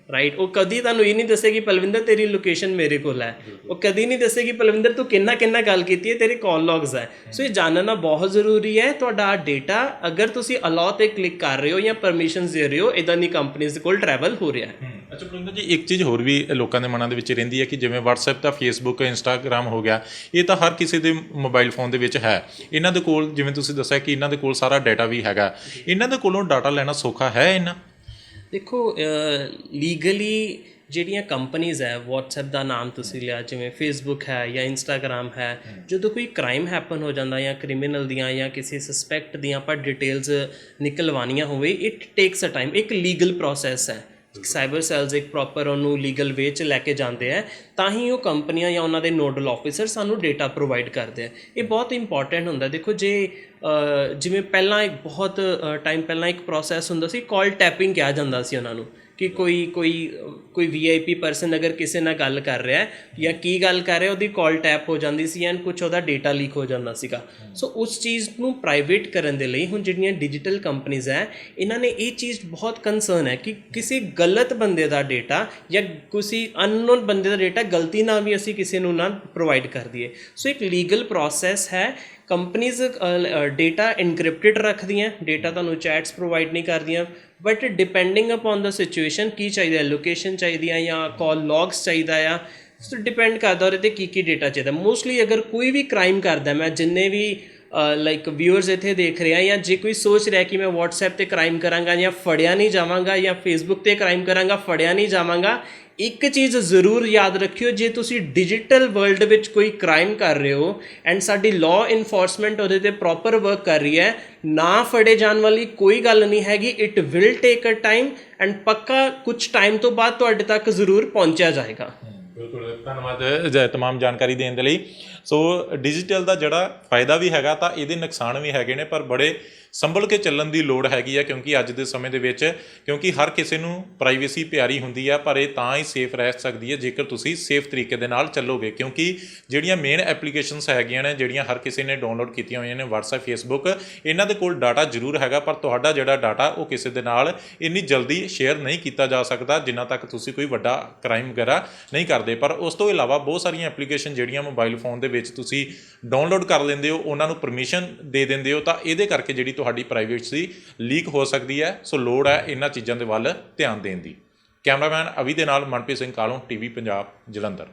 ਰਾਈਟ। ਉਹ ਕਦੀ ਤੁਹਾਨੂੰ ਇਹ ਨਹੀਂ ਦੱਸੇਗੀ ਪਲਵਿੰਦਰ ਤੇਰੀ ਲੋਕੇਸ਼ਨ ਮੇਰੇ ਕੋਲ ਹੈ, ਉਹ ਕਦੀ ਨਹੀਂ ਦੱਸੇਗੀ ਪਲਵਿੰਦਰ ਤੂੰ ਕਿੰਨਾ ਕਿੰਨਾ ਗੱਲ ਕੀਤੀ ਹੈ, ਤੇਰੇ ਕਾਲ ਲੌਗਸ ਹੈ। ਸੋ ਇਹ ਜਾਣਨਾ ਬਹੁਤ ਜ਼ਰੂਰੀ ਹੈ। ਤੁਹਾਡਾ ਡੇਟਾ ਅਗਰ ਤੁਸੀਂ ਅਲਾਓ 'ਤੇ ਕਲਿੱਕ ਕਰ ਰਹੇ ਹੋ ਜਾਂ ਪਰਮਿਸ਼ਨਸ ਦੇ ਰਹੇ ਹੋ, ਇੱਦਾਂ ਦੀ ਕੰਪਨੀਜ਼ ਦੇ ਕੋਲ ਟਰੈਵਲ ਹੋ ਰਿਹਾ ਹੈ। ਅੱਛਾ ਪਲਵਿੰਦਰ ਜੀ, ਇੱਕ ਚੀਜ਼ ਹੋਰ ਵੀ ਲੋਕਾਂ ਦੇ ਮਨਾਂ ਦੇ ਵਿੱਚ ਰਹਿੰਦੀ ਹੈ ਕਿ ਜਿਵੇਂ WhatsApp ਤਾਂ Facebook ਇੰਸਟਾਗ੍ਰਾਮ ਹੋ ਗਿਆ, ਇਹ ਤਾਂ ਹਰ ਕਿਸੇ ਦੇ ਮੋਬਾਈਲ ਫੋਨ ਦੇ ਵਿੱਚ ਹੈ। ਇਹਨਾਂ ਦੇ ਕੋਲ ਜਿਵੇਂ ਤੁਸੀਂ ਦੱਸਿਆ ਕਿ ਇਹਨਾਂ ਦੇ ਕੋਲ ਸਾਰਾ ਡਾਟਾ ਵੀ ਹੈਗਾ, ਇਹਨਾਂ ਦੇ ਕੋਲੋਂ ਡਾਟਾ ਲੈਣਾ ਸੌਖਾ ਹੈ ਇਹਨਾਂ? ਦੇਖੋ ਲੀਗਲੀ ਜਿਹੜੀਆਂ ਕੰਪਨੀਜ਼ ਹੈ, WhatsApp ਦਾ ਨਾਮ ਤੁਸੀਂ ਲਿਆ, ਜਿਵੇਂ Facebook ਹੈ ਜਾਂ Instagram ਹੈ, ਜਦੋਂ ਕੋਈ ਕ੍ਰਾਈਮ ਹੈਪਨ ਹੋ ਜਾਂਦਾ ਜਾਂ ਕ੍ਰਿਮੀਨਲ ਦੀਆਂ ਜਾਂ ਕਿਸੇ ਸਸਪੈਕਟ ਦੀਆਂ ਆਪਾਂ ਡਿਟੇਲਸ ਨਿਕਲਵਾਉਣੀਆਂ ਹੋਵੇ, ਇਟ ਟੇਕਸ ਅ ਟਾਈਮ। ਇੱਕ ਲੀਗਲ ਪ੍ਰੋਸੈਸ ਹੈ। ਸਾਈਬਰ ਸੈਲਸ ਇੱਕ ਪ੍ਰੋਪਰ ਉਹਨੂੰ ਲੀਗਲ ਵੇ 'ਚ ਲੈ ਕੇ ਜਾਂਦੇ ਹੈ, ਤਾਂ ਹੀ ਉਹ ਕੰਪਨੀਆਂ ਜਾਂ ਉਹਨਾਂ ਦੇ ਨੋਡਲ ਆਫਿਸਰ ਸਾਨੂੰ ਡੇਟਾ ਪ੍ਰੋਵਾਈਡ ਕਰਦੇ ਆ। ਇਹ ਬਹੁਤ ਇੰਪੋਰਟੈਂਟ ਹੁੰਦਾ। ਦੇਖੋ ਜੇ ਜਿਵੇਂ ਪਹਿਲਾਂ ਇੱਕ ਬਹੁਤ ਟਾਈਮ ਪਹਿਲਾਂ ਇੱਕ ਪ੍ਰੋਸੈਸ ਹੁੰਦਾ ਸੀ, ਕਾਲ ਟੈਪਿੰਗ ਕਿਹਾ ਜਾਂਦਾ ਸੀ ਉਹਨਾਂ ਨੂੰ, ਕਿ ਕੋਈ VIP ਪਰਸਨ ਅਗਰ ਕਿਸੇ ਨਾਲ ਗੱਲ ਕਰ ਰਿਹਾ ਜਾਂ ਕੀ ਗੱਲ ਕਰ ਰਿਹਾ, ਉਹਦੀ ਕਾਲ ਟੈਪ ਹੋ ਜਾਂਦੀ ਸੀ ਐਂਡ ਕੁਛ ਉਹਦਾ ਡੇਟਾ ਲੀਕ ਹੋ ਜਾਂਦਾ ਸੀਗਾ। ਸੋ ਉਸ ਚੀਜ਼ ਨੂੰ ਪ੍ਰਾਈਵੇਟ ਕਰਨ ਦੇ ਲਈ ਹੁਣ ਜਿਹੜੀਆਂ ਡਿਜੀਟਲ ਕੰਪਨੀਜ਼ ਹੈ, ਇਹਨਾਂ ਨੇ ਇਹ ਚੀਜ਼ ਬਹੁਤ ਕੰਸਰਨ ਹੈ ਕਿ ਕਿਸੇ ਗਲਤ ਬੰਦੇ ਦਾ ਡੇਟਾ ਜਾਂ ਕਿਸੇ ਅਨਨੋਨ ਬੰਦੇ ਦਾ ਡੇਟਾ ਗਲਤੀ ਨਾਲ ਵੀ ਅਸੀਂ ਕਿਸੇ ਨੂੰ ਨਾ ਪ੍ਰੋਵਾਈਡ ਕਰ ਦਈਏ। ਸੋ ਇੱਕ ਲੀਗਲ ਪ੍ਰੋਸੈਸ ਹੈ। ਕੰਪਨੀਜ਼ ਡੇਟਾ ਇਨਕ੍ਰਿਪਟਡ ਰੱਖਦੀਆਂ, ਡੇਟਾ ਤੁਹਾਨੂੰ ਚੈਟਸ ਪ੍ਰੋਵਾਈਡ ਨਹੀਂ ਕਰਦੀਆਂ, but depending upon the situation ਕੀ ਚਾਹੀਦਾ, ਲੋਕੇਸ਼ਨ ਚਾਹੀਦੀ ਆ ਜਾਂ ਕਾਲ ਲੌਗਸ ਚਾਹੀਦਾ ਆ, ਸੋ ਡਿਪੈਂਡ ਕਰਦਾ ਉਹਦੇ 'ਤੇ ਕੀ ਡੇਟਾ ਚਾਹੀਦਾ। ਮੋਸਟਲੀ ਅਗਰ ਕੋਈ ਵੀ ਕ੍ਰਾਈਮ ਕਰਦਾ, ਮੈਂ ਜਿੰਨੇ ਵੀ ਲਾਈਕ ਵਿਊਅਰਸ ਇੱਥੇ ਦੇਖ ਰਿਹਾ, ਜਾਂ ਜੇ ਕੋਈ ਸੋਚ ਰਿਹਾ ਕਿ ਮੈਂ WhatsApp 'ਤੇ ਕ੍ਰਾਈਮ ਕਰਾਂਗਾ ਜਾਂ ਫੜਿਆ ਨਹੀਂ ਜਾਵਾਂਗਾ, ਜਾਂ Facebook 'ਤੇ ਕ੍ਰਾਈਮ ਕਰਾਂਗਾ ਫੜਿਆ ਨਹੀਂ ਜਾਵਾਂਗਾ, ਇੱਕ ਚੀਜ਼ ਜ਼ਰੂਰ ਯਾਦ ਰੱਖਿਓ, ਜੇ ਤੁਸੀਂ ਡਿਜੀਟਲ ਵਰਲਡ ਵਿੱਚ ਕੋਈ ਕ੍ਰਾਈਮ ਕਰ ਰਹੇ ਹੋ ਐਂਡ ਸਾਡੀ ਲਾਅ ਇਨਫੋਰਸਮੈਂਟ ਉਹਦੇ 'ਤੇ ਪ੍ਰੋਪਰ ਵਰਕ ਕਰ ਰਹੀ ਹੈ, ਨਾ ਫੜੇ ਜਾਣ ਵਾਲੀ ਕੋਈ ਗੱਲ ਨਹੀਂ ਹੈਗੀ। It will take a time and ਪੱਕਾ ਕੁਝ ਟਾਈਮ ਤੋਂ ਬਾਅਦ ਤੁਹਾਡੇ ਤੱਕ ਜ਼ਰੂਰ ਪਹੁੰਚਿਆ ਜਾਏਗਾ। ਬਿਲਕੁਲ, ਧੰਨਵਾਦ ਤਮਾਮ ਜਾਣਕਾਰੀ ਦੇਣ ਦੇ ਲਈ। ਸੋ ਡਿਜੀਟਲ ਦਾ ਜਿਹੜਾ ਫਾਇਦਾ ਵੀ ਹੈਗਾ ਤਾਂ ਇਹਦੇ ਨੁਕਸਾਨ ਵੀ ਹੈਗੇ ਨੇ, ਪਰ ਬੜੇ ਸੰਭਲ ਕੇ ਚੱਲਣ ਦੀ ਲੋੜ ਹੈਗੀ ਆ, ਕਿਉਂਕਿ ਅੱਜ ਦੇ ਸਮੇਂ ਦੇ ਵਿੱਚ ਕਿਉਂਕਿ ਹਰ ਕਿਸੇ ਨੂੰ ਪ੍ਰਾਈਵੇਸੀ ਪਿਆਰੀ ਹੁੰਦੀ ਆ, ਪਰ ਇਹ ਤਾਂ ਹੀ ਸੇਫ ਰਹਿ ਸਕਦੀ ਹੈ ਜੇਕਰ ਤੁਸੀਂ ਸੇਫ ਤਰੀਕੇ ਦੇ ਨਾਲ ਚੱਲੋਗੇ। ਕਿਉਂਕਿ ਜਿਹੜੀਆਂ ਮੇਨ ਐਪਲੀਕੇਸ਼ਨਸ ਹੈਗੀਆਂ ਨੇ, ਜਿਹੜੀਆਂ ਹਰ ਕਿਸੇ ਨੇ ਡਾਊਨਲੋਡ ਕੀਤੀਆਂ ਹੋਈਆਂ ਨੇ, WhatsApp Facebook, ਇਹਨਾਂ ਦੇ ਕੋਲ ਡਾਟਾ ਜ਼ਰੂਰ ਹੈਗਾ, ਪਰ ਤੁਹਾਡਾ ਜਿਹੜਾ ਡਾਟਾ ਉਹ ਕਿਸੇ ਦੇ ਨਾਲ ਇੰਨੀ ਜਲਦੀ ਸ਼ੇਅਰ ਨਹੀਂ ਕੀਤਾ ਜਾ ਸਕਦਾ ਜਿੰਨਾ ਤੱਕ ਤੁਸੀਂ ਕੋਈ ਵੱਡਾ ਕ੍ਰਾਈਮ ਵਗੈਰਾ ਨਹੀਂ ਕਰਦੇ। ਪਰ ਉਸ ਤੋਂ ਇਲਾਵਾ ਬਹੁਤ ਸਾਰੀਆਂ ਐਪਲੀਕੇਸ਼ਨ ਜਿਹੜੀਆਂ ਮੋਬਾਈਲ ਫੋਨ ਦੇ ਵਿੱਚ ਤੁਸੀਂ ਡਾਊਨਲੋਡ ਕਰ ਲੈਂਦੇ ਹੋ, ਉਹਨਾਂ ਨੂੰ ਪਰਮਿਸ਼ਨ ਦੇ ਦਿੰਦੇ ਹੋ, ਤਾਂ ਇਹਦੇ ਕਰਕੇ ਜਿਹੜੀ ਤੁਹਾਡੀ ਪ੍ਰਾਈਵੇਸੀ ਲੀਕ ਹੋ ਸਕਦੀ ਹੈ। ਸੋ ਲੋੜ ਹੈ ਇਹਨਾਂ ਚੀਜ਼ਾਂ ਦੇ ਵੱਲ ਧਿਆਨ ਦੇਣ ਦੀ। ਕੈਮਰਾਮੈਨ ਅਵੀ ਦੇ ਨਾਲ ਮਨਪ੍ਰੀਤ ਸਿੰਘ ਕਾਲੋਂ, TV ਪੰਜਾਬ, ਜਲੰਧਰ।